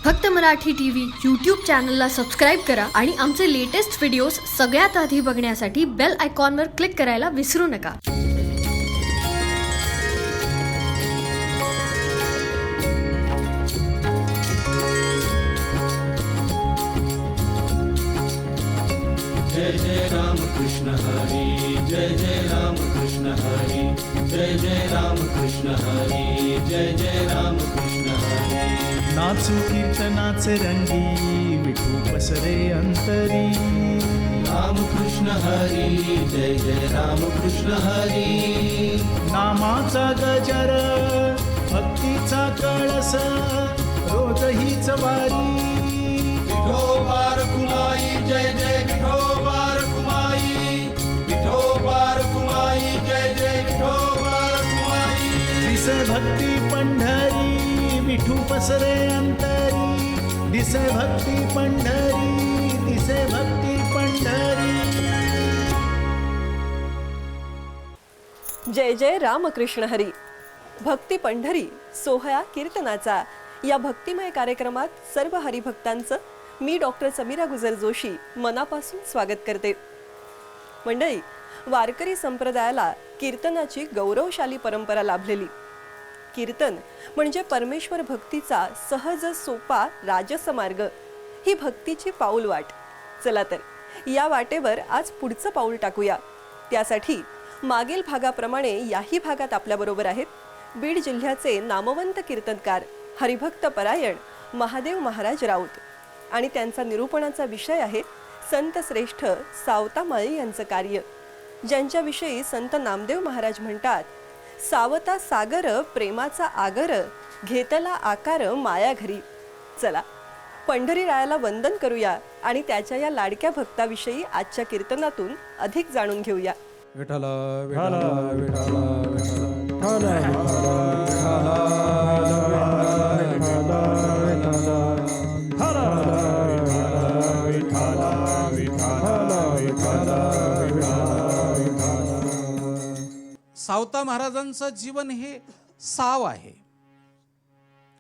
फक्त Marathi TV YouTube चॅनलला subscribe करा आणि आमचे लेटेस्ट व्हिडिओज सगळ्यात आधी बघण्यासाठी बेल आयकॉनवर क्लिक करायला विसरू नका. जय जय राम कृष्ण हरी, जय जय राम कृष्ण हरी, जय जय राम कृष्ण हरी, जय जय राम कृष्ण हरी. नाचू कीर्तनाचे रंगी विठू पसरे अंतरी. राम कृष्ण हरी, जय जय राम कृष्ण हरी. नामाचा गजर भक्तीचा कळस रोज हीच वारी. विठोबार कुमाई, जय जय विठोबार कुमाई, विठोबार कुमाई, जय जय विठोबार कुमाई. दिसे भक्ती पंढरी विठू पसरे अंतरी. दिसे भक्ती पंढरी, दिसे भक्ती पंढरी. जय जय रामकृष्ण हरी. भक्ती पंढरी सोहळा कीर्तनाचा या भक्तिमय कार्यक्रमात सर्व हरिभक्तांचं मी डॉक्टर समीरा गुजर जोशी मनापासून स्वागत करते. मंडळी, वारकरी संप्रदायाला कीर्तनाची गौरवशाली परंपरा लाभलेली. कीर्तन म्हणजे परमेश्वर भक्तीचा सहज सोपा राजसमार्ग, ही भक्तीची पाऊलवाट. चला तर या वाटेवर आज पुढचं पाऊल टाकूया. त्यासाठी मागील भागाप्रमाणे याही भागात आपल्याबरोबर आहेत बीड जिल्ह्याचे नामवंत कीर्तनकार हरिभक्त परायण महादेव महाराज राऊत आणि त्यांचा निरूपणाचा विषय आहे संत श्रेष्ठ सावता माळी यांचं कार्य, ज्यांच्याविषयी संत नामदेव महाराज म्हणतात, सावता सागर प्रेमाचा आगर, घेतला आकार माया घरी. चला पंढरी रायाला वंदन करूया आणि त्याच्या या लाडक्या भक्ताविषयी आजच्या कीर्तनातून अधिक जाणून घेऊया. विठ्ठला विठ्ठला विठ्ठला विठ्ठला सावता महाराजांचं जीवन हे साव आहे.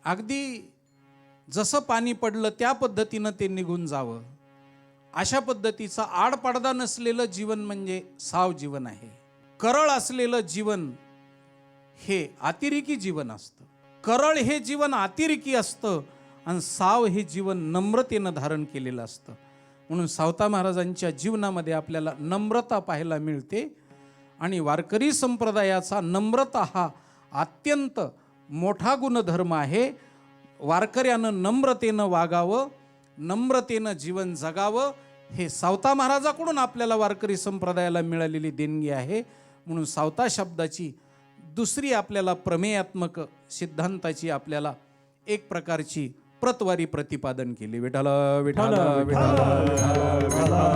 अगदी जसं पाणी पडलं त्या पद्धतीनं ते निघून जावं, अशा पद्धतीचं आडपडदा नसलेलं जीवन म्हणजे साव जीवन आहे. करळ असलेलं जीवन हे अतिरेकी जीवन असतं. करळ हे जीवन अतिरेकी असतं आणि साव हे जीवन नम्रतेनं धारण केलेलं असतं. म्हणून सावता महाराजांच्या जीवनामध्ये आपल्याला नम्रता पाहायला मिळते आणि वारकरी संप्रदायाचा नम्रता हा अत्यंत मोठा गुणधर्म आहे. वारकऱ्यानं नम्रतेनं वागावं, नम्रतेनं जीवन जगावं, हे सावता महाराजाकडून आपल्याला वारकरी संप्रदायाला मिळालेली देणगी आहे. म्हणून सावता शब्दाची दुसरी आपल्याला प्रमेयात्मक सिद्धांताची आपल्याला एक प्रकारची प्रतवारी प्रतिपादन केली. विठ्ठला विठ्ठला विठ्ठला विठ्ठला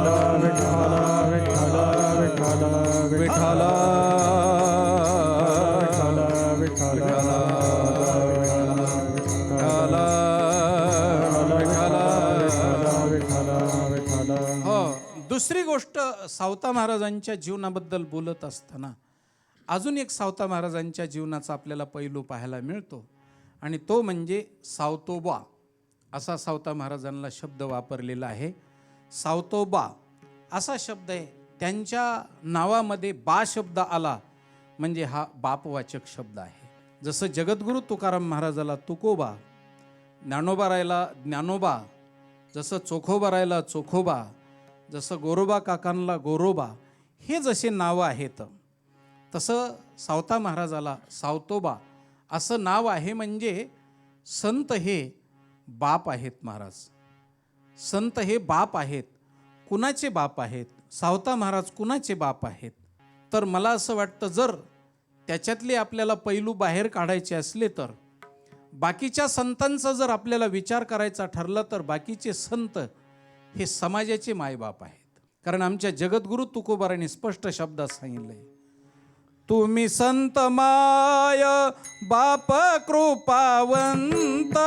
दुसरी गोष्ट, सावता महाराजांच्या जीवनाबद्दल बोलत असताना अजून एक सावता महाराजांच्या जीवनाचा आपल्याला पैलू पाहायला मिळतो आणि तो म्हणजे सावतोबा असा सावता महाराजांना शब्द वापरलेला आहे. सावतोबा असा शब्द आहे. त्यांच्या नावामध्ये बा शब्द आला म्हणजे हा बापवाचक शब्द आहे. जसं जगद्गुरू तुकाराम महाराजाला तुकोबा, ज्ञानोबा रायला ज्ञानोबा, जसं चोखोबा रायला चोखोबा, जसं गोरोबा काकांना गोरोबा, हे जसे नावं आहेत तसं सावता महाराजाला सावतोबा असं नाव आहे. म्हणजे संत हे बाप आहेत. महाराज संत हे बाप आहेत. कुणाचे बाप आहेत? सावता महाराज कुणाचे बाप आहेत? तर मला असं वाटतं, जर त्याच्यातले आपल्याला पैलू बाहेर काढायचे असले तर बाकीच्या संतांचा जर आपल्याला विचार करायचा ठरला तर बाकीचे संत हे समाजाचे मायबाप आहेत. कारण आमच्या जगद्गुरू तुकोबारांनी स्पष्ट शब्दात सांगितलंय, तुम्ही संत माय बाप कृपावंत,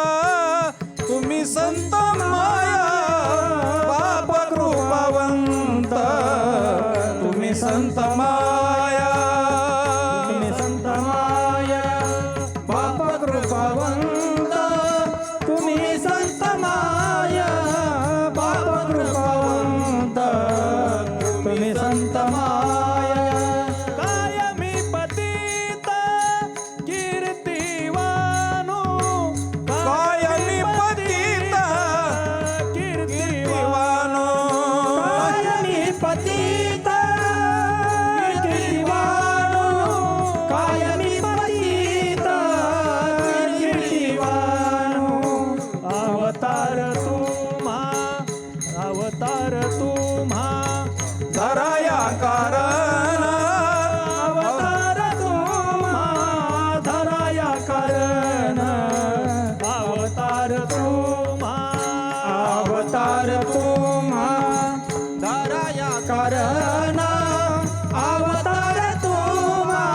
तुम्ही संत माय बाप कृपावंत, तुम्ही संत माया, तुम्ही संत माया बाप कृपावंत, तुम्ही संत अवतार तुम्हा अवतार तुम्हा धराया कारण अवतार तुम्हा धराया कारण अवतार तुम्हा अवतार तुम्हा धराया कारण अवतार तुम्हा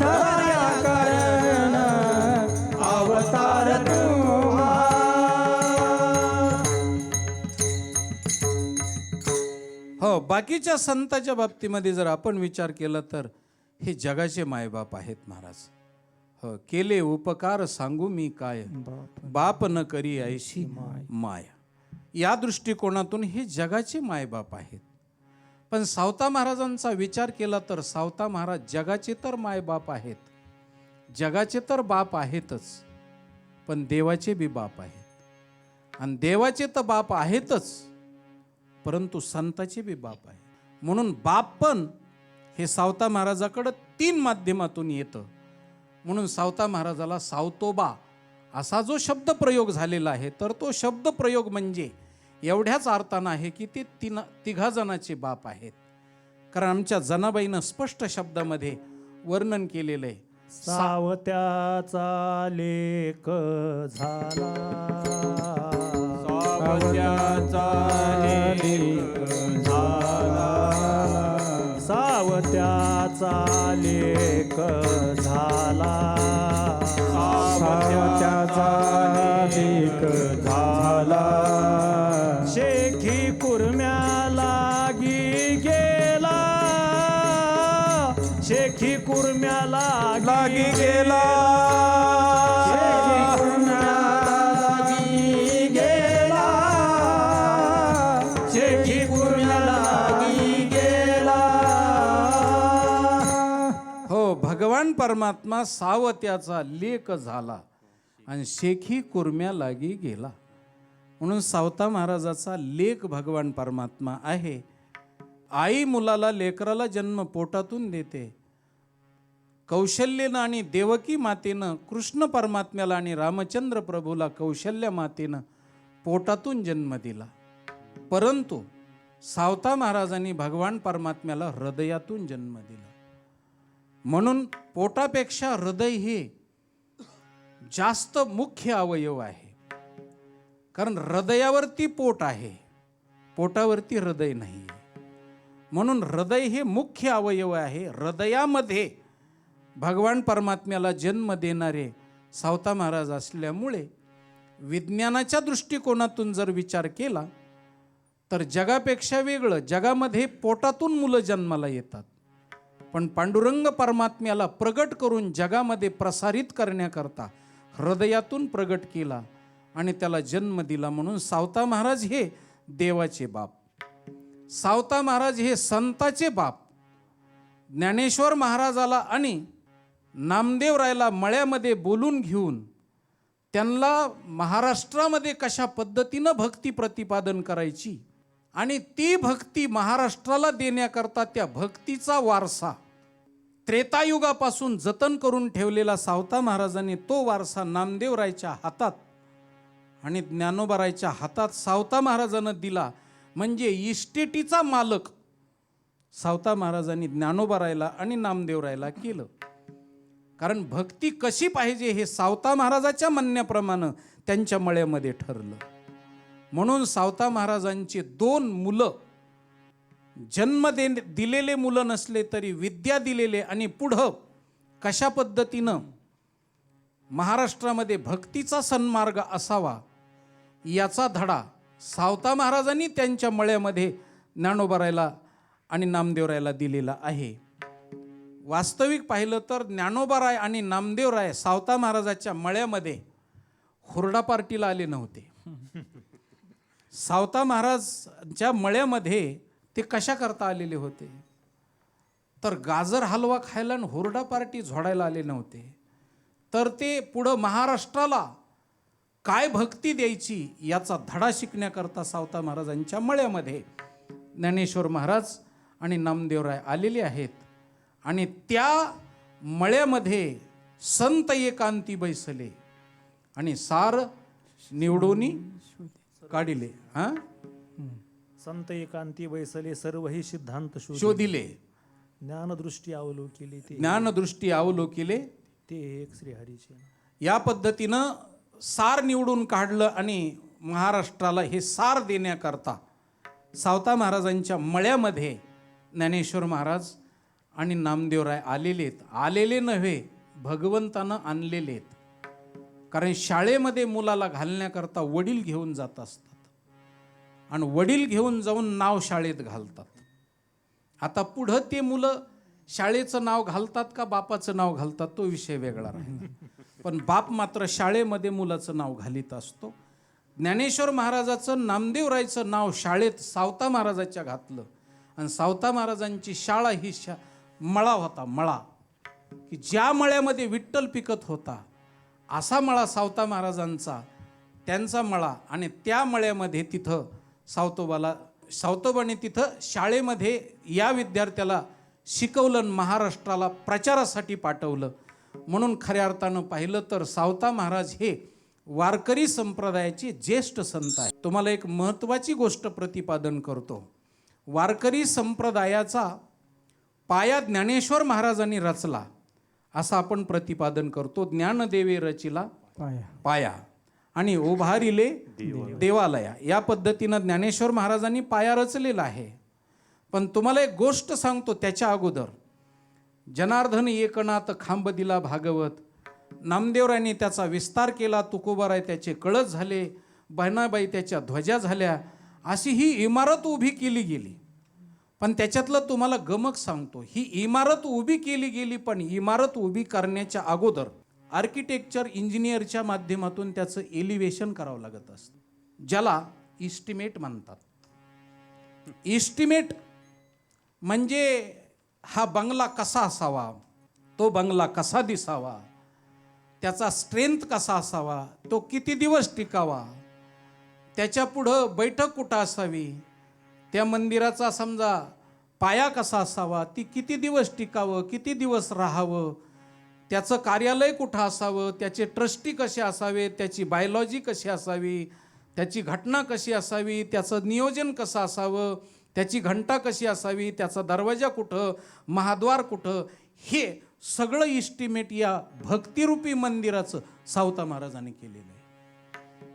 धराया कारण अवतार तुम्हा. हो, बाकीच्या संतांच्या बाबतीमध्ये जर आपण विचार केला तर हे जगाचे मायबाप आहेत महाराज. हो, केले उपकार सांगू मी काय, बाप न करी ऐशी माया. या दृष्टिकोनातून हे जगाचे मायबाप आहेत. पण सावता महाराजांचा विचार केला तर सावता महाराज जगाचे तर मायबाप आहेत, जगाचे तर बाप आहेतच, पण देवाचे बी बाप आहेत. आणि देवाचे तर बाप आहेतच, परंतु संताचे बी बाप आहे. म्हणून बाप पण हे सावता महाराजाकडं 3 माध्यमातून येतं. म्हणून सावता महाराजाला सावतोबा असा जो शब्द प्रयोग झालेला आहे, तर तो शब्द प्रयोग म्हणजे एवढ्याच अर्थानं आहे की ते 3 जणाचे बाप आहेत. कारण आमच्या जनाबाईनं स्पष्ट शब्दामध्ये वर्णन केलेलं आहे. सावत्याचा लेक झाला सावत्याचा लेक झाला सावत्याचा लेक झाला शेखी कुर्म्या लागी गेला शेखी कुर्म्या लागी गेला शेखी कुर्म्या लागी गेला शेखी कुर्म्या लागी गेला. हो, भगवान परमात्मा सावत्याचा लेक झाला आणि शेखी कुर्म्या लागी गेला. म्हणून सावता महाराजाचा लेक भगवान परमात्मा आहे. आई मुलाला लेकराला जन्म पोटातून देते. कौशल्येनं आणि देवकी मातेनं कृष्ण परमात्म्याला आणि रामचंद्र प्रभूला कौशल्य मातेनं पोटातून जन्म दिला. परंतु सावता महाराजांनी भगवान परमात्म्याला हृदयातून जन्म दिला. म्हणून पोटापेक्षा हृदय हे जास्त मुख्य अवयव आहे. कारण हृदयावरती पोट आहे, पोटावरती हृदय नाही. म्हणून हृदय हे मुख्य अवयव आहे. हृदयामध्ये भगवान परमात्म्याला जन्म देणारे सावता महाराज असल्यामुळे विज्ञानाच्या दृष्टिकोनातून जर विचार केला तर जगापेक्षा वेगळं. जगामध्ये पोटातून मुलं जन्माला येतात, पण पांडुरंग परमात्म्याला प्रगट करून जगामध्ये प्रसारित करण्याकरता हृदयातून प्रगट केला आणि त्याला जन्म दिला. म्हणून सावता महाराज हे देवाचे बाप, सावता महाराज हे संताचे बाप. ज्ञानेश्वर महाराजाला आणि नामदेवरायला मळ्यामध्ये बोलून घेऊन त्यांना महाराष्ट्रामध्ये कशा पद्धतीनं भक्ती प्रतिपादन करायची आणि ती भक्ती महाराष्ट्राला देण्याकरता त्या भक्तीचा वारसा त्रेतायुगापासून जतन करून ठेवलेला सावता महाराजांनी तो वारसा नामदेवरायच्या हातात आणि ज्ञानोबारायच्या हातात सावता महाराजांना दिला. म्हणजे इस्टेटीचा मालक सावता महाराजांनी ज्ञानोबारायला आणि नामदेवरायला केलं. कारण भक्ती कशी पाहिजे हे सावता महाराजाच्या म्हणण्याप्रमाणे त्यांच्या मळ्यामध्ये ठरलं. म्हणून सावता महाराजांची 2 मुलं, जन्म दिलेले मुलं नसले तरी विद्या दिलेले आणि पुढं कशा पद्धतीनं महाराष्ट्रामध्ये भक्तीचा सन्मार्ग असावा याचा धडा सावता महाराजांनी त्यांच्या मळ्यामध्ये ज्ञानोबारायला आणि नामदेवरायला दिलेला आहे. वास्तविक पाहिलं तर ज्ञानोबाराय आणि नामदेवराय सावता महाराजाच्या मळ्यामध्ये हुरडा पार्टीला आले नव्हते. सावता महाराजच्या मळ्यामध्ये ते कशा करता आलेले होते तर गाजर हलवा खायला आणि हुरडा पार्टी झोडायला आले नव्हते. तर ते पुढं महाराष्ट्राला काय भक्ती द्यायची याचा धडा शिकण्याकरता सावता महाराजांच्या मळ्यामध्ये ज्ञानेश्वर महाराज आणि नामदेवराय आलेले आहेत. आणि त्या मळ्यामध्ये संत एकांती बैसले आणि सार निवडून काढिले. हा, संत एकांती बैसले सर्वही सिद्धांत शोधिले, ज्ञानदृष्टी अवलोकिले ते ज्ञानदृष्टी अवलोकिले. ते एक श्रीहरीचे. या पद्धतीनं सार निवडून काढलं आणि महाराष्ट्राला हे सार देण्याकरता सावता महाराजांच्या मळ्यामध्ये ज्ञानेश्वर महाराज आणि नामदेवराय आलेलेत. आलेले नव्हे, भगवंतानं आणलेले आहेत. कारण शाळेमध्ये मुलाला घालण्याकरता वडील घेऊन जात असतात आणि वडील घेऊन जाऊन नाव शाळेत घालतात. आता पुढं ते मुलं शाळेचं नाव घालतात का बापाचं नाव घालतात तो विषय वेगळा राहिला, पण बाप मात्र शाळेमध्ये मुलाचं नाव घालीत असतो. ज्ञानेश्वर महाराजाचं नामदेवरायचं नाव शाळेत सावता महाराजाच्या घातलं आणि सावता महाराजांची शाळा ही मळा होता. मळा की ज्या मळ्यामध्ये विठ्ठल पिकत होता असा मळा सावता महाराजांचा, त्यांचा मळा. आणि त्या मळ्यामध्ये तिथं सावतोबाने तिथं शाळेमध्ये या विद्यार्थ्याला शिकवलं, महाराष्ट्राला प्रचारासाठी पाठवलं. म्हणून खऱ्या अर्थानं पाहिलं तर सावता महाराज हे वारकरी संप्रदायाचे ज्येष्ठ संत आहे. तुम्हाला एक महत्त्वाची गोष्ट प्रतिपादन करतो. वारकरी संप्रदायाचा पाया ज्ञानेश्वर महाराजांनी रचला असं आपण प्रतिपादन करतो. ज्ञानदेवे रचिला पाया आणि उभारिले देवालया. या पद्धतीनं ज्ञानेश्वर महाराजांनी पाया रचलेला आहे. पण तुम्हाला एक गोष्ट सांगतो त्याच्या अगोदर. जनार्दन एकनाथ खांब दिला भागवत, नामदेवरायांनी त्याचा विस्तार केला, तुकोबाराय त्याचे कळस झाले, बहिणाबाई त्याच्या ध्वजा झाल्या, अशी ही इमारत उभी केली गेली. पण त्याच्यातलं तुम्हाला गमक सांगतो, ही इमारत उभी केली गेली, पण इमारत उभी करण्याच्या अगोदर आर्किटेक्चर इंजिनियरच्या माध्यमातून त्याचं एलिव्हेशन करावं लागत असतं, ज्याला इस्टिमेट म्हणतात. इस्टिमेट म्हणजे हा बंगला कसा असावा, तो बंगला कसा दिसावा, त्याचा स्ट्रेंथ कसा असावा, तो किती दिवस टिकावा, त्याच्या पुढं बैठक कुठं असावी, त्या मंदिराचा समजा पाया कसा असावा, ती किती दिवस टिकावं, किती दिवस राहावं, त्याचं कार्यालय कुठं असावं, त्याचे ट्रस्टी कसे असावेत, त्याची बायोलॉजी कशी असावी, त्याची घटना कशी असावी, त्याचं नियोजन कसं असावं, त्याची घंटा कशी असावी, त्याचा दरवाजा कुठं, महाद्वार कुठं, हे सगळं इस्टिमेट या भक्तिरूपी मंदिराचं सावता महाराजांनी केलेलं आहे.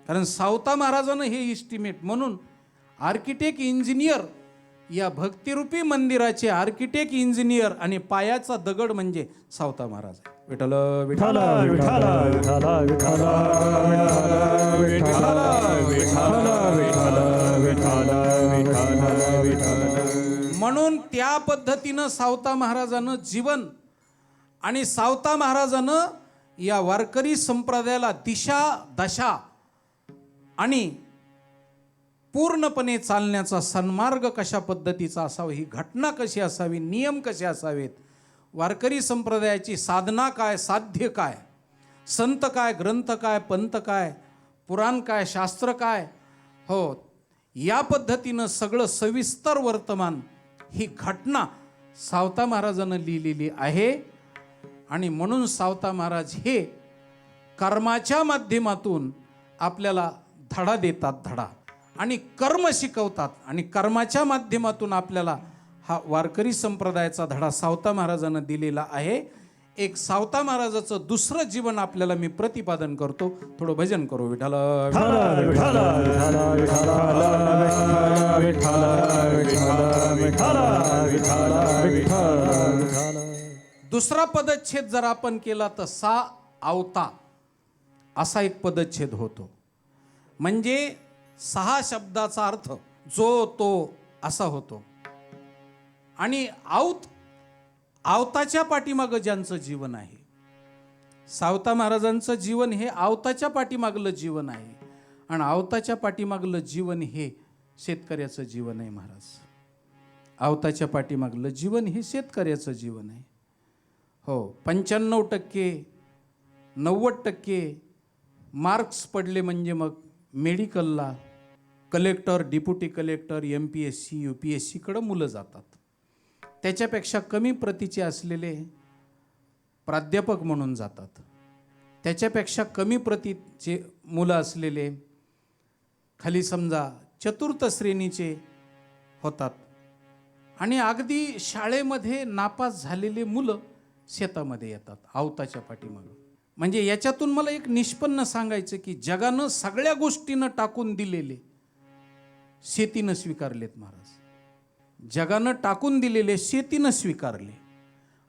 कारण सावता महाराजानं हे इस्टिमेट, म्हणून आर्किटेक्ट इंजिनियर या भक्तिरूपी मंदिराचे आर्किटेक्ट इंजिनियर आणि पायाचा दगड म्हणजे सावता महाराज आहे. विठ्ठल विठ्ठल विठ्ठल विठ्ठल विठ्ठल. म्हणून त्या पद्धतीनं सावता महाराजानं जीवन आणि सावता महाराजानं या वारकरी संप्रदायाला दिशा दशा आणि पूर्णपणे चालण्याचा सन्मार्ग कशा पद्धतीचा असावा, ही घटना कशी असावी, नियम कसे असावेत, वारकरी संप्रदायाची साधना काय, साध्य काय, संत काय, ग्रंथ काय, पंथ काय, पुराण काय, शास्त्र काय, हो या पद्धतीनं सगळं सविस्तर वर्तमान ही घटना सावता महाराजानं लिहिलेली आहे. आणि म्हणून सावता महाराज हे कर्माच्या माध्यमातून आपल्याला धडा देतात, धडा आणि कर्म शिकवतात, आणि कर्माच्या माध्यमातून आपल्याला हा वारकरी संप्रदायाचा धडा सावता महाराजांना दिलेला आहे. एक सावता महाराजाचं दुसरं जीवन आपल्याला मी प्रतिपादन करतो. थोडं भजन करू. विठ्ठल दुसरा पदच्छेद जर आपण केला तर सा आवता असा एक पदच्छेद होतो. म्हणजे 6 शब्दाचा अर्थ जो तो असा होतो. आणि आवताच्या पाठीमागं ज्यांचं जीवन आहे, सावता महाराजांचं जीवन हे आवताच्या पाठीमागलं जीवन आहे. आणि आवताच्या पाठीमागलं जीवन हे शेतकऱ्याचं जीवन आहे. महाराज आवताच्या पाठीमागलं जीवन हे शेतकऱ्याचं जीवन आहे. हो, 95% 90% मार्क्स पडले म्हणजे मग मेडिकलला कलेक्टर, डिप्युटी कलेक्टर, MPSC UPSCकडं मुलं जातात. त्याच्यापेक्षा कमी प्रतीचे असलेले प्राध्यापक म्हणून जातात. त्याच्यापेक्षा कमी प्रतीचे मुलं असलेले, खाली समजा चतुर्थ श्रेणीचे होतात, आणि अगदी शाळेमध्ये नापास झालेले मुलं शेतामध्ये येतात आवताच्या पाठीमागं. म्हणजे याच्यातून मला एक निष्पन्न सांगायचं की जगानं सगळ्या गोष्टीनं टाकून दिलेले शेतीनं स्वीकारलेत महाराज. जगानं टाकून दिलेले शेतीनं स्वीकारले,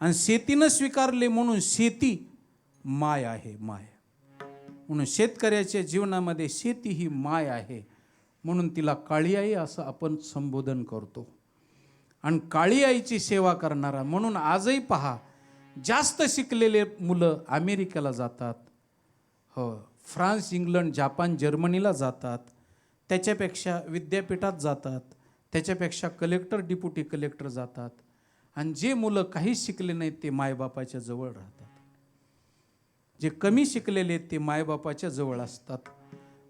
आणि शेतीनं स्वीकारले म्हणून शेती माय आहे, माय. म्हणून शेतकऱ्याच्या जीवनामध्ये शेती ही माय आहे, म्हणून तिला काळी आई असं आपण संबोधन करतो. आणि काळी आईची सेवा करणारा म्हणून आजही पहा, जास्त शिकलेले मुलं अमेरिकेला जातात, हो, फ्रान्स, इंग्लंड, जापान, जर्मनीला जातात, त्याच्यापेक्षा विद्यापीठात जातात, त्याच्यापेक्षा कलेक्टर, डिप्युटी कलेक्टर जातात. आणि जे मुलं काही शिकले नाहीत ते मायबापाच्या जवळ राहतात. जे कमी शिकलेले आहेत ते मायबापाच्या जवळ असतात.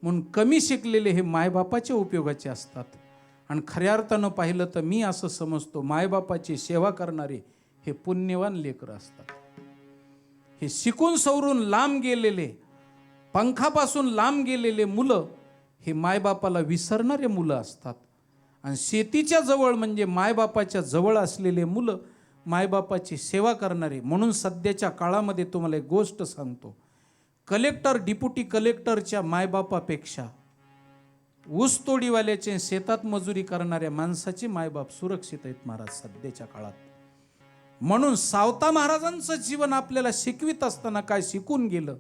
म्हणून कमी शिकलेले हे मायबापाच्या उपयोगाचे असतात. आणि खऱ्या अर्थानं पाहिलं तर मी असं समजतो, मायबापाची सेवा करणारे हे पुण्यवान लेकरं असतात. हे शिकून सवरून लांब गेलेले, पंखापासून लांब गेलेले मुलं हे मायबापाला विसरणारे मुलं असतात. आणि शेतीच्या जवळ म्हणजे मायबापाच्या जवळ असलेले मुलं मायबापाची सेवा करणारे. म्हणून सध्याच्या काळामध्ये तुम्हाला एक गोष्ट सांगतो, कलेक्टर, डिप्युटी कलेक्टरच्या मायबापापेक्षा ऊसतोडीवाल्याचे, शेतात मजुरी करणाऱ्या माणसाचे मायबाप सुरक्षित आहेत महाराज सध्याच्या काळात. म्हणून सावता महाराजांचं जीवन आपल्याला शिकवित असताना काय शिकून गेलं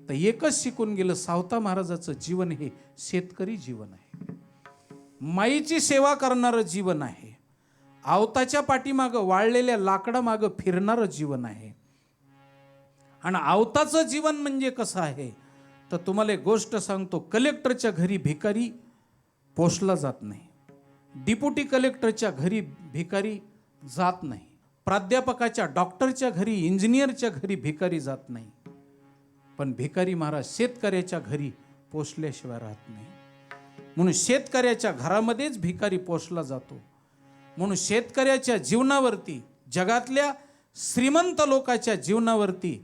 तर एकच शिकून गेलं, सावता महाराजाचं जीवन हे शेतकरी जीवन आहे, माईची सेवा करणारं जीवन आहे, आवताच्या पाठीमागं वाळलेल्या लाकडामागं फिरणारं जीवन आहे. आणि आवताचं जीवन म्हणजे कसं आहे तर तुम्हाला एक गोष्ट सांगतो, कलेक्टरच्या घरी भिकारी पोचला जात नाही, डिप्युटी कलेक्टरच्या घरी भिकारी जात नाही, प्राध्यापकाच्या, डॉक्टरच्या घरी, इंजिनियरच्या घरी भिकारी जात नाही. पण भिकारी महाराज शेतकऱ्याच्या घरी पोचल्याशिवाय राहत नाही. म्हणून शेतकऱ्याच्या घरामध्येच भिकारी पोचला जातो. म्हणून शेतकऱ्याच्या जीवनावरती, जगातल्या श्रीमंत लोकांच्या जीवनावरती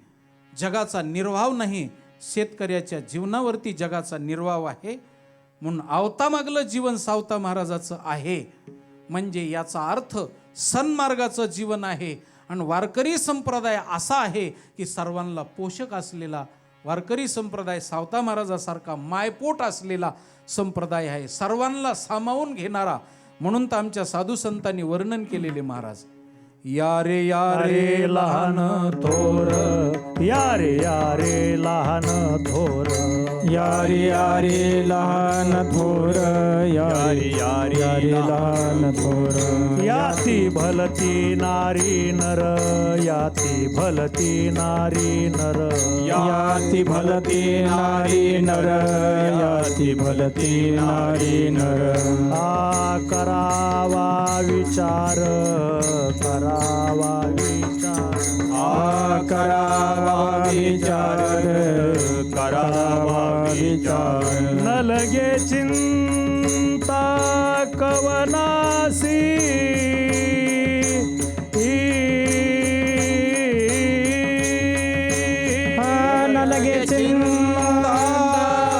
जगाचा निर्वाह नाही, शेतकऱ्याच्या जीवनावरती जगाचा निर्वाह आहे. म्हणून आवतामागलं जीवन सावता महाराजाचं आहे. म्हणजे याचा अर्थ सन्मार्गाचं जीवन आहे. आणि वारकरी संप्रदाय असा आहे की सर्वांना पोषक असलेला वारकरी संप्रदाय, सावता महाराजासारखा मायपोट असलेला संप्रदाय आहे, सर्वांना सामावून घेणारा. म्हणून तर आमच्या साधू संतांनी वर्णन केलेले महाराज, या रे लहान थोर, या रे लहान थोर, या रे लहान थोर, या रे लहान थोर. याती भलती नारी नर, याती भलती नारी नर, याती भलती नारी नर, याती भलती नारी नर. करावा विचार, करावा विचार, करावा विचार, करावा विचार. न लगे चिंता कवनासी, न लगे चिंता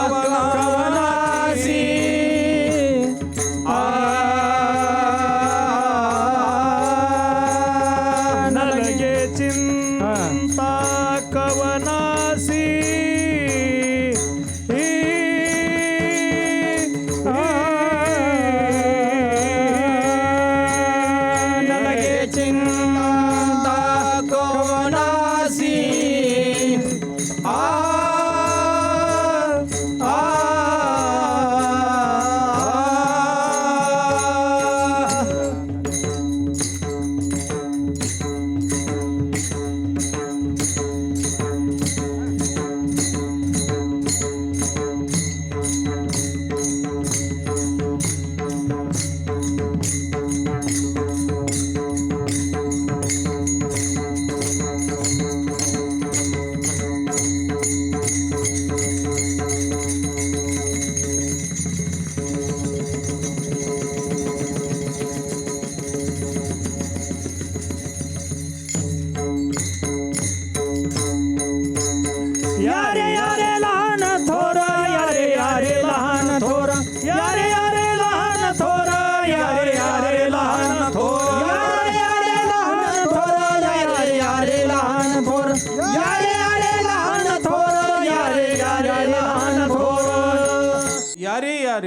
कवनासी. न लगे चिंता कवनासी.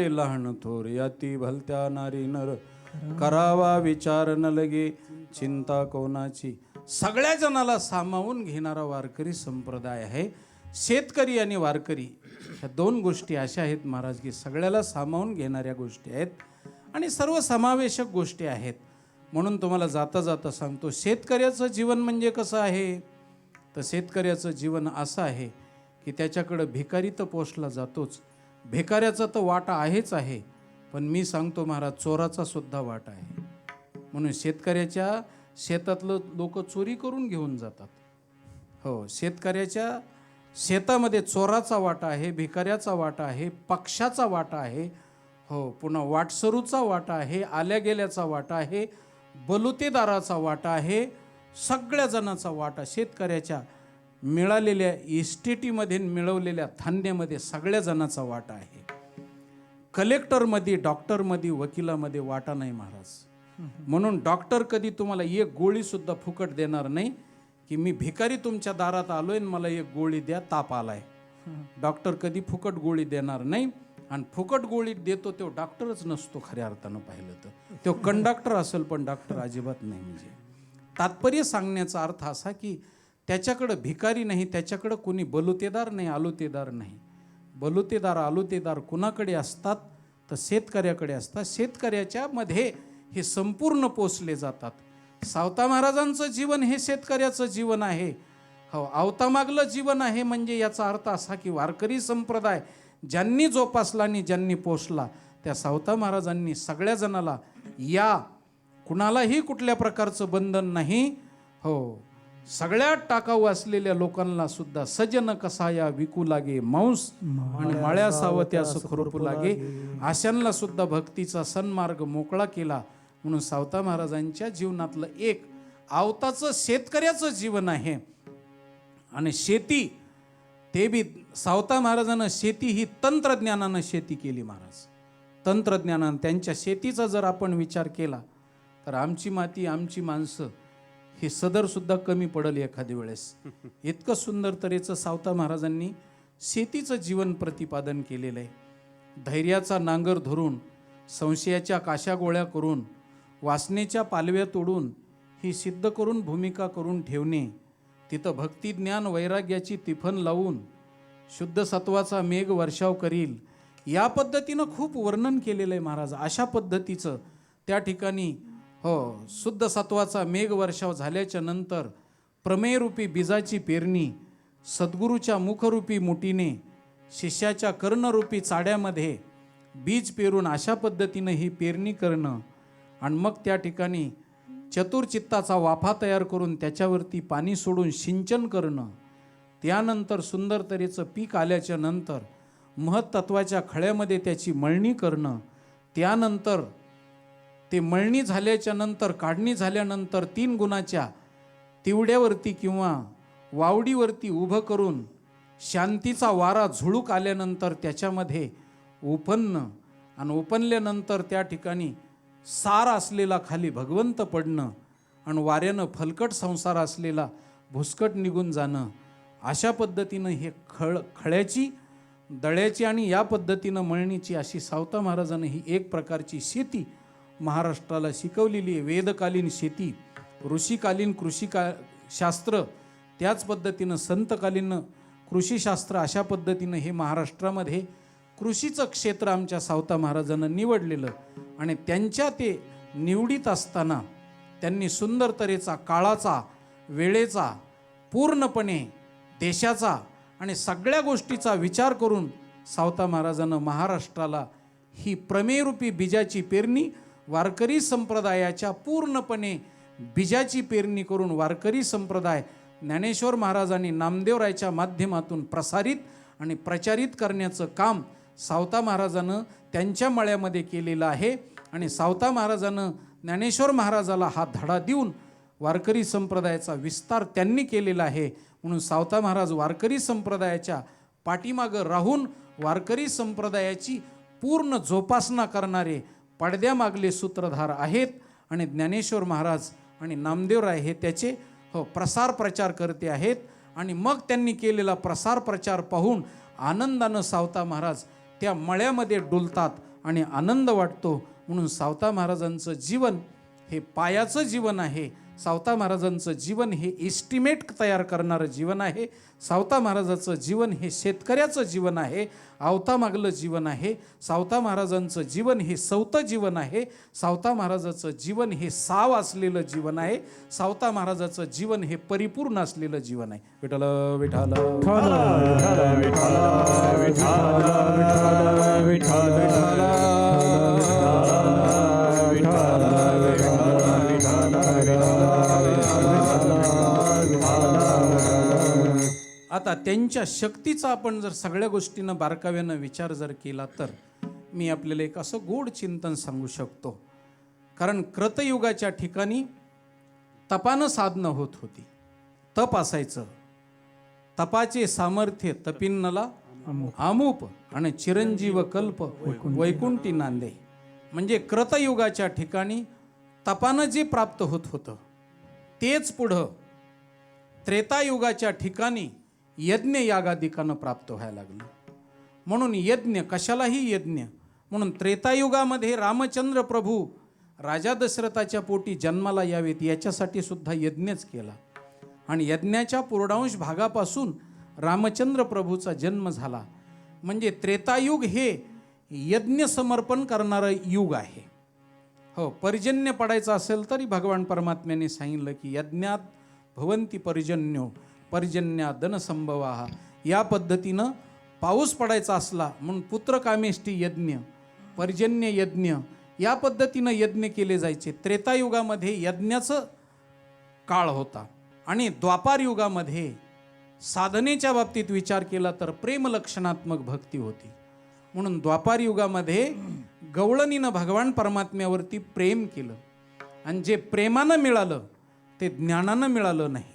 लहान थोर याती भलत्या नारी नर करावा विचार न लगे चिंता कोणाची. सगळ्या जणाला सामावून घेणारा वारकरी संप्रदाय आहे. शेतकरी आणि वारकरी ह्या दोन गोष्टी अशा आहेत महाराज की सगळ्याला सामावून घेणाऱ्या गोष्टी आहेत आणि सर्वसमावेशक गोष्टी आहेत. म्हणून तुम्हाला जाता जाता सांगतो, शेतकऱ्याचं जीवन म्हणजे कसं आहे, तर शेतकऱ्याचं जीवन असं आहे की त्याच्याकडं भिकारी तर पोचला जातोच, भिकाऱ्याचा तर वाटा आहेच आहे, पण मी सांगतो महाराज चोराचा सुद्धा वाटा आहे. म्हणून शेतकऱ्याच्या शेतातलं लोक चोरी करून घेऊन जातात. हो, शेतकऱ्याच्या शेतामध्ये चोराचा वाटा आहे, भिकाऱ्याचा वाटा आहे, पक्षाचा वाटा आहे, हो, पुन्हा वाटसरूचा वाटा आहे, आल्या गेल्याचा वाटा आहे, बलुतेदाराचा वाटा आहे, सगळ्या जणांचा वाटा शेतकऱ्याच्या मिळालेल्या इस्टेटीमध्ये मिळवलेल्या धान्यामध्ये सगळ्या जणांचा वाटा आहे. कलेक्टरमध्ये, डॉक्टरमध्ये, वकिलामध्ये वाटा नाही महाराज. म्हणून डॉक्टर कधी तुम्हाला एक गोळी सुद्धा फुकट देणार नाही की मी भिकारी तुमच्या दारात आलोय आणि मला एक गोळी द्या, ताप आलाय. डॉक्टर कधी फुकट गोळी देणार नाही. आणि फुकट गोळी देतो तो डॉक्टरच नसतो खऱ्या अर्थानं पाहिलं तर, तो कंडक्टर असेल पण डॉक्टर अजिबात नाही. म्हणजे तात्पर्य सांगण्याचा अर्थ असा की त्याच्याकडं भिकारी नाही, त्याच्याकडं कोणी बलुतेदार नाही, आलुतेदार नाही. बलुतेदार आलुतेदार कुणाकडे असतात तर शेतकऱ्याकडे असतात. शेतकऱ्याच्या मध्ये हे संपूर्ण पोचले जातात. सावता महाराजांचं जीवन हे शेतकऱ्याचं जीवन आहे. हो, आवतामागलं जीवन आहे. म्हणजे याचा अर्थ असा की वारकरी संप्रदाय ज्यांनी जोपासला आणि ज्यांनी पोचला त्या सावता महाराजांनी सगळ्या जणाला, या कुणालाही कुठल्या प्रकारचं बंधन नाही, हो, सगळ्यात टाकाऊ असलेल्या लोकांना सुद्धा सजन कसाया विकू लागे मांस आणि माळ्या सावत्यास खुरपू लागे, अशांना सुद्धा भक्तीचा सन्मार्ग मोकळा केला. म्हणून सावता महाराजांच्या जीवनातलं एक आवताचं शेतकऱ्याचं जीवन आहे. आणि शेती ते बी सावता महाराजांना शेती ही तंत्रज्ञानानं शेती केली महाराज. तंत्रज्ञानानं त्यांच्या शेतीचा जर आपण विचार केला तर आमची माती, आमची माणसं हे सदरसुद्धा कमी पडल एखाद्या वेळेस. इतकं सुंदर तऱ्हेचं सावता महाराजांनी शेतीचं जीवन प्रतिपादन केलेलं आहे. धैर्याचा नांगर धरून, संशयाच्या काशा गोळ्या करून, वासनेच्या पालव्या तोडून ही सिद्ध करून भूमिका करून ठेवणे, तिथं भक्ती ज्ञान वैराग्याची तिफन लावून शुद्ध सत्वाचा मेघ वर्षाव करील, या पद्धतीनं खूप वर्णन केलेलं आहे महाराज. अशा पद्धतीचं त्या ठिकाणी, हो, शुद्ध सत्वाचा मेघ वर्षाव झाल्याच्या नंतर प्रमेयरूपी बीजाची पेरणी, सद्गुरूच्या मुखरूपी मुठीने शिष्याच्या कर्णरूपी चाड्यामध्ये बीज पेरून अशा पद्धतीनं ही पेरणी करणं आणि मग त्या ठिकाणी चतुर्चित्ताचा वाफा तयार करून त्याच्यावरती पाणी सोडून सिंचन करणं, त्यानंतर सुंदर तऱ्हेचं पीक आल्याच्या नंतर महत्त्वाच्या खळ्यामध्ये त्याची मळणी करणं, त्यानंतर ते मळणी झाल्याच्या नंतर, काढणी झाल्यानंतर 3 गुणाच्या तिवड्यावरती किंवा वावडीवरती उभं करून शांतीचा वारा झुळूक आल्यानंतर त्याच्यामध्ये उपन्न आणि उपनल्यानंतर त्या ठिकाणी सार असलेला खाली भगवंत पडणं आणि वाऱ्यानं फलकट संसार असलेला भुसकट निघून जाणं, अशा पद्धतीनं हे खळ्याची, दळ्याची आणि या पद्धतीनं मळणीची अशी सावता महाराजांनी ही एक प्रकारची शेती महाराष्ट्राला शिकवलेली आहे. वेदकालीन शेती, ऋषीकालीन शास्त्र, त्याच पद्धतीनं संतकालीन कृषीशास्त्र, अशा पद्धतीनं हे महाराष्ट्रामध्ये कृषीचं क्षेत्र आमच्या सावता महाराजांना निवडलेलं. आणि त्यांच्या ते निवडीत असताना त्यांनी सुंदर तऱ्हेचा, काळाचा, वेळेचा, पूर्णपणे देशाचा आणि सगळ्या गोष्टीचा विचार करून सावता महाराजांना महाराष्ट्राला ही प्रमेयरूपी बीजाची पेरणी, वारकरी संप्रदायाच्या पूर्णपणे बीजाची पेरणी करून वारकरी संप्रदाय ज्ञानेश्वर महाराजांनी नामदेवरायच्या माध्यमातून प्रसारित आणि प्रचारित करण्याचं काम सावता महाराजानं त्यांच्या मळ्यामध्ये केलेलं आहे. आणि सावता महाराजानं ज्ञानेश्वर महाराजाला हा धडा देऊन वारकरी संप्रदायाचा विस्तार त्यांनी केलेला आहे. म्हणून सावता महाराज वारकरी संप्रदायाच्या पाठीमागं राहून वारकरी संप्रदायाची पूर्ण जोपासना करणारे पडद्यामागले सूत्रधार आहेत. आणि ज्ञानेश्वर महाराज आणि नामदेवराय हे त्याचे प्रसार प्रचार करते आहेत. आणि मग त्यांनी केलेला प्रसार प्रचार पाहून आनंदानं सावता महाराज त्या मळ्यामध्ये डुलतात आणि आनंद वाटतो. म्हणून सावता महाराजांचं जीवन हे पायाचं जीवन आहे. सावता महाराजांचं जीवन हे एस्टिमेट तयार करणारं जीवन आहे. सावता महाराजाचं जीवन हे शेतकऱ्याचं जीवन आहे, आवतामागलं जीवन आहे. सावता महाराजांचं जीवन हे सवतं जीवन आहे. सावता महाराजाचं जीवन हे साव असलेलं जीवन आहे. सावता महाराजाचं जीवन हे परिपूर्ण असलेलं जीवन आहे. विठ्ठल विठ्ठल आता त्यांच्या शक्तीचा आपण जर सगळ्या गोष्टींना बारकाव्यानं विचार जर केला तर मी आपल्याला एक असं गोड चिंतन सांगू शकतो. कारण कृतयुगाच्या ठिकाणी तपानं साधनं होत होती. तप असायचं. तपाचे सामर्थ्य तपिन्नला आमुप आणि चिरंजीव कल्प वैकुंठी नांदे. म्हणजे कृतयुगाच्या ठिकाणी तपानं जे प्राप्त होत होतं तेच पुढं त्रेतायुगाच्या ठिकाणी यज्ञ यागादिकानं प्राप्त व्हायला लागलं. म्हणून यज्ञ, कशालाही यज्ञ. म्हणून त्रेतायुगामध्ये रामचंद्र प्रभू राजा दशरथाच्या पोटी जन्माला यावेत याच्यासाठी सुद्धा यज्ञच केला. आणि यज्ञाच्या पूर्णांश भागापासून रामचंद्र प्रभूचा जन्म झाला. म्हणजे त्रेतायुग हे यज्ञ समर्पण करणारं युग आहे. हो, पर्जन्य पडायचं असेल तरी भगवान परमात्म्याने सांगितलं की यज्ञात भवंती पर्जन्यो पर्जन्या धनसंभवा. या पद्धतीनं पाऊस पडायचा असला म्हणून पुत्रकामेष्टी यज्ञ, पर्जन्य यज्ञ, या पद्धतीनं यज्ञ केले जायचे. त्रेतायुगामध्ये यज्ञाचं काळ होता. आणि द्वापार युगामध्ये साधनेच्या बाबतीत विचार केला तर प्रेमलक्षणात्मक भक्ती होती. म्हणून द्वापार युगामध्ये गवळणीनं भगवान परमात्म्यावरती प्रेम केलं. आणि जे प्रेमानं मिळालं ते ज्ञानानं मिळालं नाही.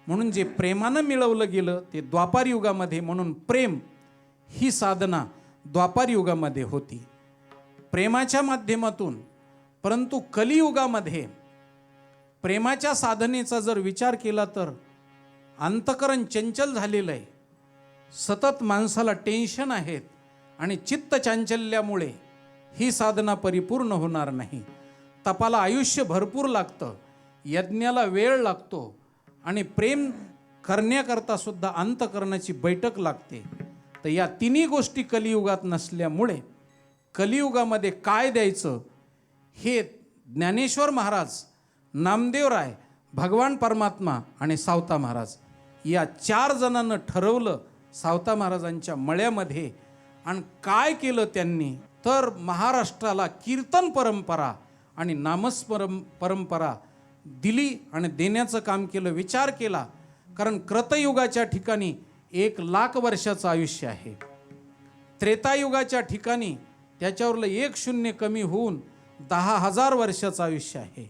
म्हणून जे प्रेमानं मिळवलं गेलं ते द्वापार युगामध्ये. म्हणून प्रेम ही साधना द्वापार युगामध्ये होती, प्रेमाच्या माध्यमातून. परंतु कलियुगामध्ये प्रेमाच्या साधनेचा जर विचार केला तर अंतकरण चंचल झालेलं आहे. सतत माणसाला टेन्शन आहेत आणि चित्त चांचल्यामुळे ही साधना परिपूर्ण होणार नाही. तपाला आयुष्य भरपूर लागतं, यज्ञाला वेळ लागतो आणि प्रेम करण्याकरता सुद्धा अंतकरणाची बैठक लागते. तर या तिन्ही गोष्टी कलियुगात नसल्यामुळे कलियुगामध्ये काय द्यायचं हे ज्ञानेश्वर महाराज, नामदेवराय, भगवान परमात्मा आणि सावता महाराज या 4 जणांना ठरवलं सावता महाराजांच्या मळ्यामध्ये. आणि काय केलं त्यांनी तर महाराष्ट्राला कीर्तन परंपरा आणि नामस्मरण परंपरा दिली आणि देण्याचं काम केलं. विचार केला, कारण कृतयुगाच्या ठिकाणी 1,00,000 वर्षाचं आयुष्य आहे. त्रेतायुगाच्या ठिकाणी त्याच्यावरलं 1 शून्य कमी होऊन 10,000 वर्षाचं आयुष्य आहे.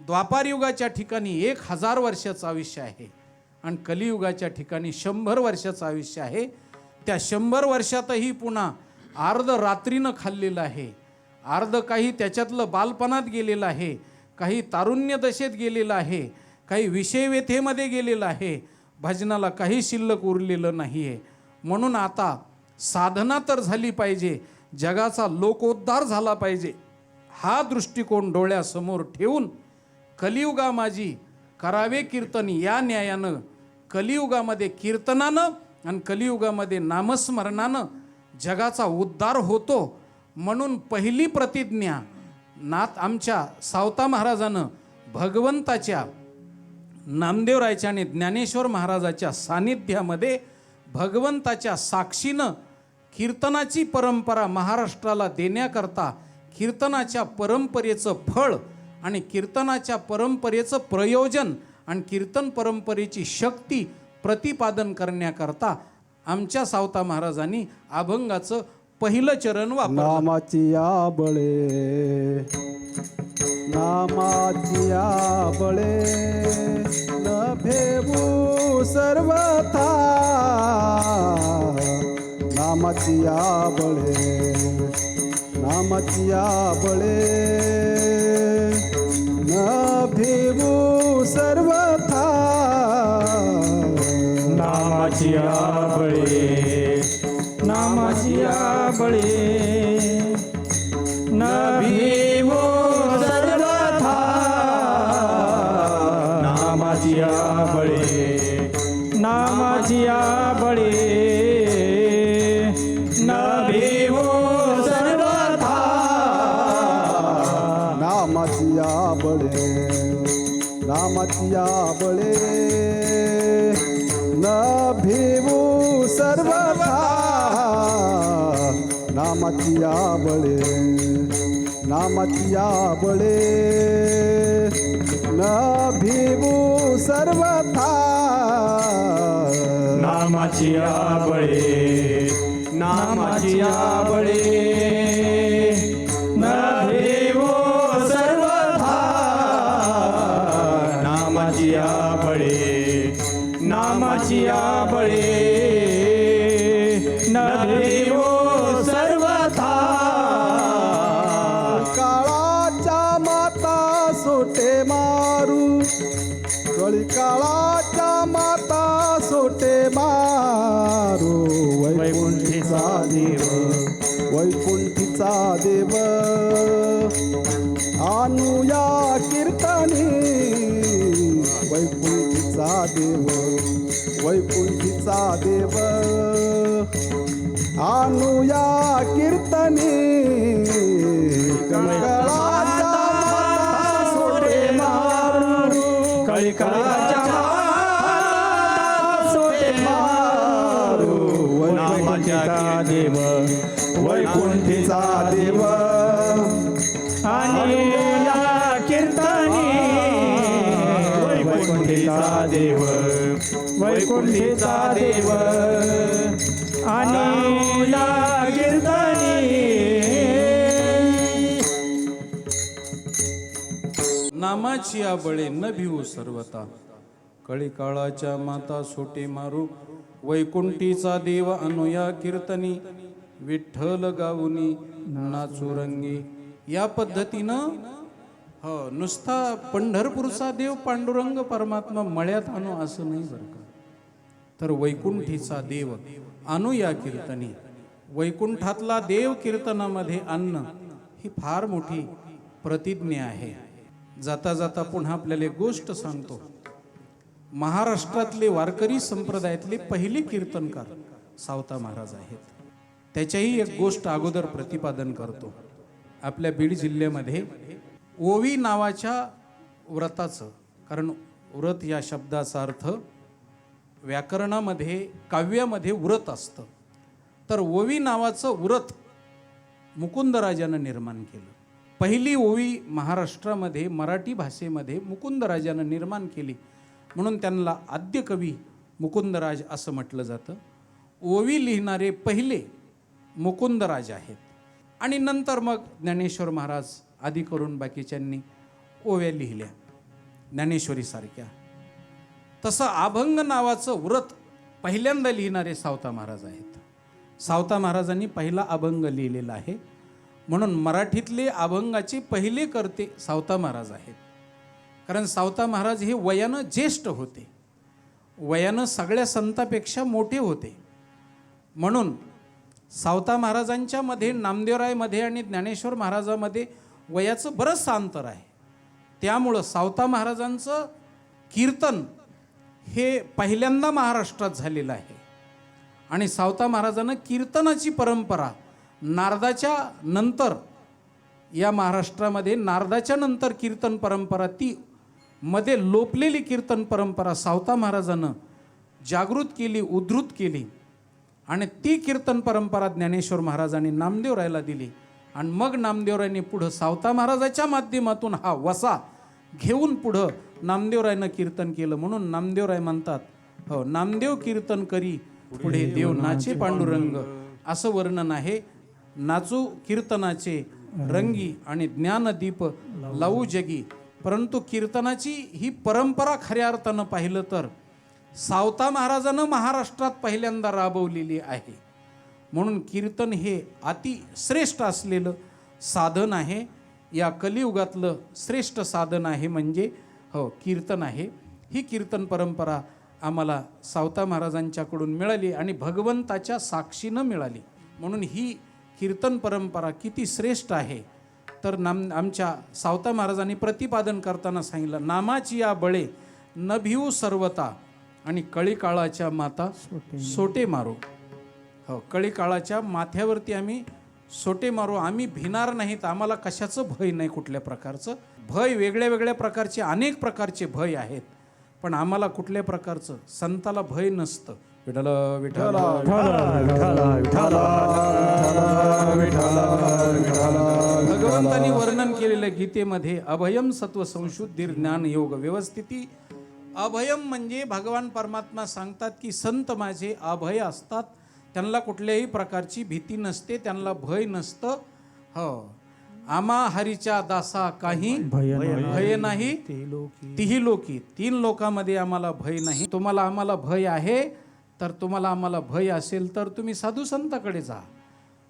द्वापार युगाच्या ठिकाणी 1,000 वर्षाचं आयुष्य आहे. आणि कलियुगाच्या ठिकाणी 100 वर्षाचं आयुष्य आहे. त्या 100 वर्षातही पुन्हा अर्ध रात्रीनं खाल्लेलं आहे, अर्ध काही त्याच्यातलं बालपणात गेलेलं आहे, काही तारुण्य दशेत गेलेलं आहे, काही विषय व्यथेमध्ये गेलेलं आहे, भजनाला काही शिल्लक उरलेलं नाही आहे. म्हणून आता साधना तर झाली पाहिजे, जगाचा लोकोद्धार झाला पाहिजे, हा दृष्टिकोन डोळ्यासमोर ठेवून कलियुगा माझी करावे कीर्तन या न्यायानं कलियुगामध्ये कीर्तनानं आणि कलियुगामध्ये नामस्मरणानं जगाचा उद्धार होतो. म्हणून पहिली प्रतिज्ञा नाथ आमच्या सावता महाराजानं भगवंताच्या, नामदेवरायच्या आणि ज्ञानेश्वर महाराजाच्या सानिध्यामध्ये भगवंताच्या साक्षीनं कीर्तनाची परंपरा महाराष्ट्राला देण्याकरता कीर्तनाच्या परंपरेचं फळ आणि कीर्तनाच्या परंपरेचं प्रयोजन आणि कीर्तन परंपरेची शक्ती प्रतिपादन करण्याकरता आमच्या सावता महाराजांनी अभंगाचं पहिलं चरण वापरलं. नामाची या बळे, नामाची या बळे, न भेवू सर्वथा. नामाची या बळे, नामाची या बळे, न भेवू सर्वथा. नामाची या बळे, नामाची या बळे, नामाची बळे नामाची बळे न भिवू सर्वथा नामाची बळे नामाची बळे न भिवू सर्वथा नामाची बळे नामाची बळे न भिवू सर्वथा नामाची बळे नामाची बळे न भिवू सर्वथा काळाच्या माता सोटे मारू कळी काळाच्या माता सोटे मारू वैकुंठीचा देव वैकुंठीचा देव आणूया कीर्तनी वैकुंठीचा देव वैकुंठीचा देव आणूया कीर्तनी काळाच्या माता सोटे मारू कळिकाच्या सोटे मारू नामाच्या देव वैकुंठीचा देव आणि या कीर्तनी वैकुंठीचा देव वैकुंठीचा देव आणि या कीर्तनी नामाची बळे न भिवू सर्वता कळी काळाच्या माता सोटे मारू वैकुंठीचा देव अनुया कीर्तनी विठ्ठल गाऊनी नाचू रंगी. या पद्धतीनं हो नुसता पंढरपूरचा देव पांडुरंग परमात्मा मळ्यात आणू असं नाही बरं का, तर वैकुंठीचा देव अनुया कीर्तनी. वैकुंठातला देव कीर्तनामध्ये आणणं ही फार मोठी प्रतिज्ञा आहे. जाता जाता पुन्हा आपल्याला एक गोष्ट सांगतो. महाराष्ट्रातले वारकरी संप्रदायातले पहिले कीर्तनकार सावता महाराज आहेत. त्याच्याही एक गोष्ट अगोदर प्रतिपादन करतो. आपल्या बीड जिल्ह्यामध्ये ओवी नावाच्या व्रताचं, कारण व्रत या शब्दाचा अर्थ व्याकरणामध्ये काव्यामध्ये व्रत असतं, तर ओवी नावाचं व्रत मुकुंदराजानं निर्माण केलं. पहिली ओवी महाराष्ट्रामध्ये मराठी भाषेमध्ये मुकुंदराजानं निर्माण केली, म्हणून त्यांना आद्यकवी मुकुंदराज असं म्हटलं जातं. ओवी लिहिणारे पहिले मुकुंदराज आहेत. आणि नंतर मग ज्ञानेश्वर महाराज आदी करून बाकीच्यांनी ओव्या लिहिल्या ज्ञानेश्वरीसारख्या. तसं अभंग नावाचं व्रत पहिल्यांदा लिहिणारे सावता महाराज आहेत. सावता महाराजांनी पहिला अभंग लिहिलेला आहे, म्हणून मराठीतले अभंगाचे पहिले करते सावता महाराज आहेत. कारण सावता महाराज हे वयानं ज्येष्ठ होते, वयानं सगळ्या संतांपेक्षा मोठे होते. म्हणून सावता महाराजांच्या मध्ये, नामदेवरायमध्ये आणि ज्ञानेश्वर महाराजामध्ये वयाचं बरंचसं अंतर आहे. त्यामुळं सावता महाराजांचं कीर्तन हे पहिल्यांदा महाराष्ट्रात झालेलं आहे. आणि सावता महाराजांना कीर्तनाची परंपरा नारदाच्या नंतर, या महाराष्ट्रामध्ये नारदाच्या नंतर कीर्तन परंपरा, ती मध्ये लोपलेली कीर्तन परंपरा सावता महाराजांनं जागृत केली, उद्धृत केली. आणि ती कीर्तन परंपरा ज्ञानेश्वर महाराजांनी नामदेवरायला दिली. आणि मग नामदेवरायने पुढं सावता महाराजाच्या माध्यमातून हा वसा घेऊन पुढं नामदेवरायनं कीर्तन केलं. म्हणून नामदेवराय म्हणतात, हो नामदेव कीर्तन करी पुढे देव नाचे पांडुरंग, असं वर्णन आहे. नाचू कीर्तनाचे रंगी आणि ज्ञानदीप लावू जगी. परंतु कीर्तनाची ही परंपरा खऱ्या अर्थानं पाहिलं तर सावता महाराजानं महाराष्ट्रात पहिल्यांदा राबवलेली आहे. म्हणून कीर्तन हे अतिश्रेष्ठ असलेलं साधन आहे. या कलियुगातलं श्रेष्ठ साधन आहे म्हणजे हो कीर्तन आहे. ही कीर्तन परंपरा आम्हाला सावता महाराजांच्याकडून मिळाली आणि भगवंताच्या साक्षीनं मिळाली. म्हणून ही कीर्तन परंपरा किती श्रेष्ठ आहे तर आमच्या सावता महाराजांनी प्रतिपादन करताना सांगितलं, नामाची या बळे न भिवू सर्वता आणि कळी काळाच्या माता सोटे मारो. हो कळी काळाच्या माथ्यावरती आम्ही सोटे मारू, आम्ही भिणार नाहीत, आम्हाला कशाचं भय नाही कुठल्या प्रकारचं. भय वेगळ्या वेगळ्या प्रकारचे, अनेक प्रकारचे भय आहेत, पण आम्हाला कुठल्या प्रकारचं संताला भय नसतं. विठ्ठल विठ्ठल भगवंतांनी वर्णन केलेलं गीतेमध्ये अभयम सत्व संशुद्धी ज्ञान योग व्यवस्थिती. अभयम म्हणजे भगवान परमात्मा सांगतात की संत माझे अभय असतात, त्यांना कुठल्याही प्रकारची भीती नसते, त्यांना भय नसतं. हो, आमा हरीच्या दासा काही भय नाही, तिही लोकी. 3 लोकांमध्ये आम्हाला भय नाही. तुम्हाला आम्हाला भय आहे, तर तुम्हाला आम्हाला भय असेल तर तुम्ही साधू संताकडे जा,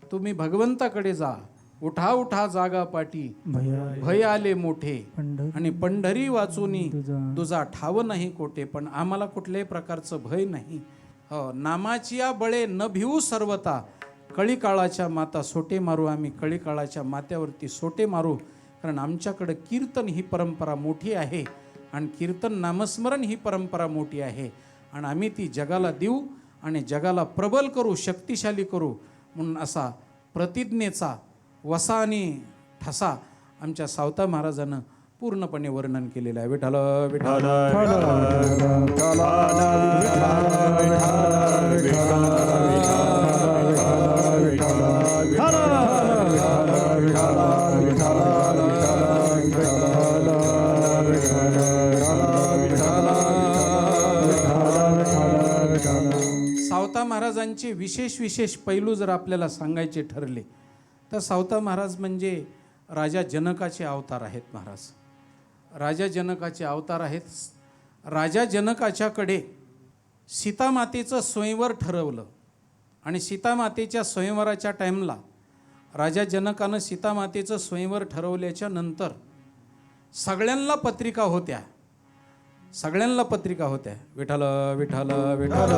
तुम्ही भगवंताकडे जा. उठा उठा जागा पाटी भय आले मोठे, आणि पंढरी वाचूनी तुझा ठाव नाही कोठे. पण आम्हाला कुठल्याही प्रकारचं भय नाही. हो, नामाची या बळे न भिवू सर्वता, कळी काळाच्या माता सोटे मारू. आम्ही कळी काळाच्या मात्यावरती सोटे मारू, कारण आमच्याकडं कीर्तन ही परंपरा मोठी आहे, आणि कीर्तन नामस्मरण ही परंपरा मोठी आहे, आणि आम्ही ती जगाला देऊ आणि जगाला प्रबल करू, शक्तिशाली करू. म्हणून असा प्रतिज्ञेचा वसा आणि ठसा आमच्या सावता महाराजानं पूर्णपणे वर्णन केलेलं आहे. विठ्ठल विठ्ठल सावता महाराजांचे विशेष पैलू जर आपल्याला सांगायचे ठरले तर सावता महाराज म्हणजे राजा जनकाचे अवतार आहेत. महाराज राजा जनकाचे अवतार आहेत. राजा जनकाच्याकडे सीतामातेचं स्वयंवर ठरवलं, आणि सीतामातेच्या स्वयंवराच्या टाईमला राजा जनकानं सीतामातेचं स्वयंवर ठरवल्याच्या नंतर सगळ्यांना पत्रिका होत्या, सगळ्यांना पत्रिका होत्या. विठ्ठल विठ्ठल विठ्ठल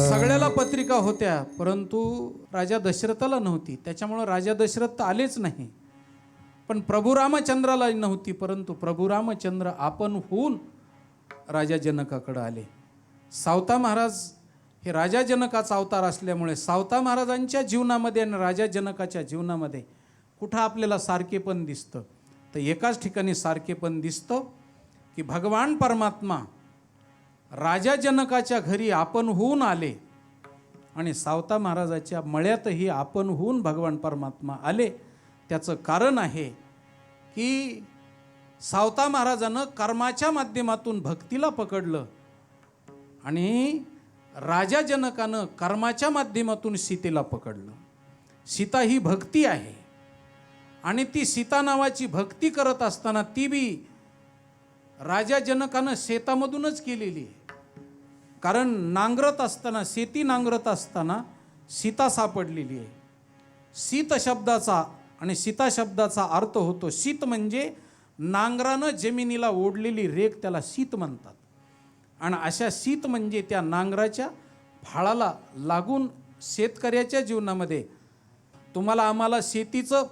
सगळ्याला पत्रिका होत्या, परंतु राजा दशरथाला नव्हती. त्याच्यामुळं राजा दशरथ आलेच नाही. पण प्रभू रामचंद्राला नव्हती, परंतु प्रभू रामचंद्र आपण होऊन राजा जनकाकडे आले. सावता महाराज हे राजा जनकाचा अवतार असल्यामुळे सावता महाराजांच्या जीवनामध्ये आणि राजा जनकाच्या जीवनामध्ये कुठं आपल्याला सारखेपण दिसतं, तर एकाच ठिकाणी सारखेपण दिसतं की भगवान परमात्मा राजा जनकाच्या घरी आपण होऊन आले, आणि सावता महाराजाच्या मळ्यातही आपण होऊन भगवान परमात्मा आले. त्याचं कारण आहे की सावता महाराजानं कर्माच्या माध्यमातून भक्तीला पकडलं, आणि राजा जनकानं कर्माच्या माध्यमातून सीतेला पकडलं. सीता ही भक्ती आहे, आणि ती सीता नावाची भक्ती करत असताना ती बी राजा जनकानं शेतामधूनच केलेली आहे. कारण नांगरत असताना, शेती नांगरत असताना सीता सापडलेली आहे. सीत शब्दाचा आणि सीता शब्दाचा अर्थ होतो, शीत म्हणजे नांगरानं जमिनीला ओढलेली रेख, त्याला शीत म्हणतात. आणि अशा शीत म्हणजे त्या नांगराच्या फाळाला लागून शेतकऱ्याच्या जीवनामध्ये तुम्हाला आम्हाला शेतीचं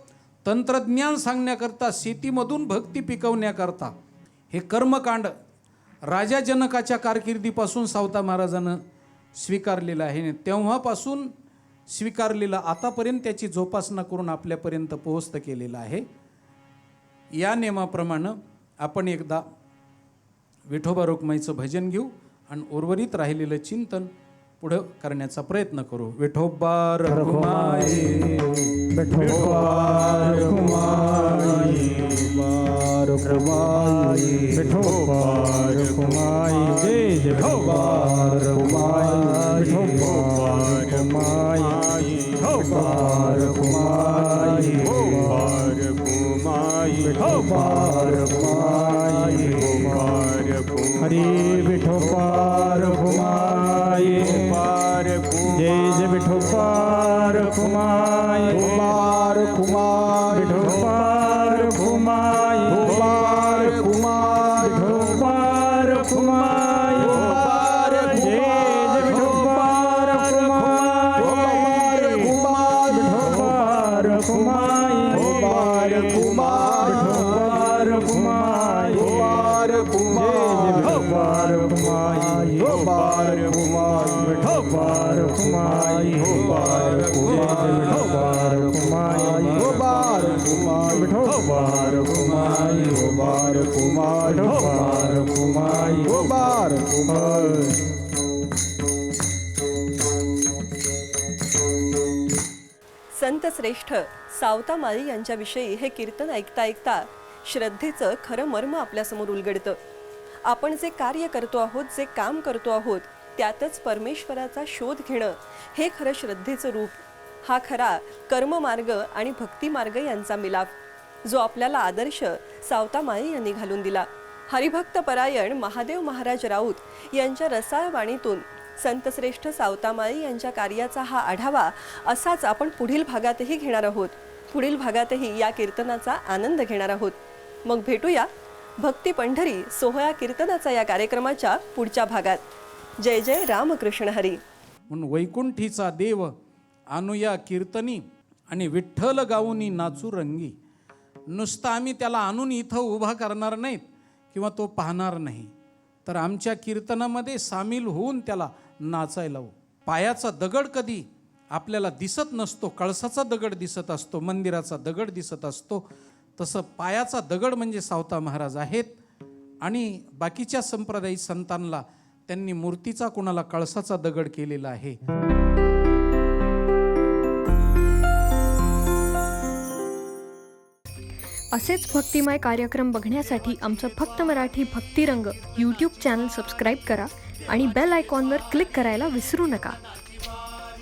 तंत्रज्ञान सांगण्याकरता, शेतीमधून भक्ती पिकवण्याकरता हे कर्मकांड राजा जनकाच्या कारकिर्दीपासून सावता महाराजानं स्वीकारलेलं आहे. तेव्हापासून स्वीकारलेलं आतापर्यंत त्याची जोपासना करून आपल्यापर्यंत पोहोचतं केलेलं आहे. या नियमाप्रमाणे आपण एकदा विठोबा रुक्माईचं भजन घेऊ आणि उर्वरित राहिलेलं चिंतन पुढं करण्याचा प्रयत्न करू. विठोबा रुक्माई विठोबा रुक्माई विठोबा रुक्माई जय जय विठोबा रुक्माई विठोबा रुक्माई विठोबा रुक्माई विठोबा रुक्माई हरी विठोबा रुक्माई जय जय विठोबा रुक्माई विठोबा रुक्माई विठोबा रुक्माई जय जय विठोबा रुक्माई विठोबा रुक्माई विठोबा रुक्माई रखुमाई गोपाल रखुमाई विठोबा रखुमाई विठोबा रखुमाई गोपाल रखुमाई विठोबा रखुमाई गोपाल रखुमाई विठोबा रखुमाई गोपाल रखुमाई संत श्रेष्ठ सावता माळी यांच्याविषयी हे कीर्तन ऐकता ऐकता श्रद्धेचं खरं मर्म आपल्यासमोर उलगडतं. आपण जे कार्य करतो आहोत, जे काम करतो आहोत, त्यातच परमेश्वराचा शोध घेणं हे खरं श्रद्धेचं रूप. हा खरा कर्ममार्ग आणि भक्तिमार्ग यांचा मिलाप, जो आपल्याला आदर्श सावता माळी यांनी घालून दिला. हरिभक्त परायण महादेव महाराज राऊत यांच्या रसाळ वाणीतून संतश्रेष्ठ सावता माळी यांच्या कार्याचा हा आढावा असाच आपण पुढील भागातही घेणार आहोत. पुढील भागातही या कीर्तनाचा आनंद घेणार आहोत. मग भेटूया भक्ती पंढरी सोहळा कीर्तनाचा या कार्यक्रमाच्या पुढच्या भागात. जय जय रामकृष्ण हरी. म्हणून वैकुंठीचा देव आणूया कीर्तनी आणि विठ्ठल गाऊनी नाचू रंगी. नुसतं आम्ही त्याला आणून इथं उभा करणार नाहीत किंवा तो पाहणार नाही, तर आमच्या कीर्तनामध्ये सामील होऊन त्याला नाचायला लावू. पायाचा दगड कधी आपल्याला दिसत नसतो, कळसाचा दगड दिसत असतो, मंदिराचा दगड दिसत असतो. तसं पायाचा दगड म्हणजे सावता महाराज आहेत. आणि बाकीच्या संप्रदायी संतांना त्यांनी मूर्तीचा, कोणाला कळसाचा दगड केलेला आहे. असेच भक्तिमय कार्यक्रम बघण्यासाठी आमचं फक्त मराठी भक्तिरंग यूट्यूब चॅनल सबस्क्राईब करा आणि बेल आयकॉनवर क्लिक करायला विसरू नका.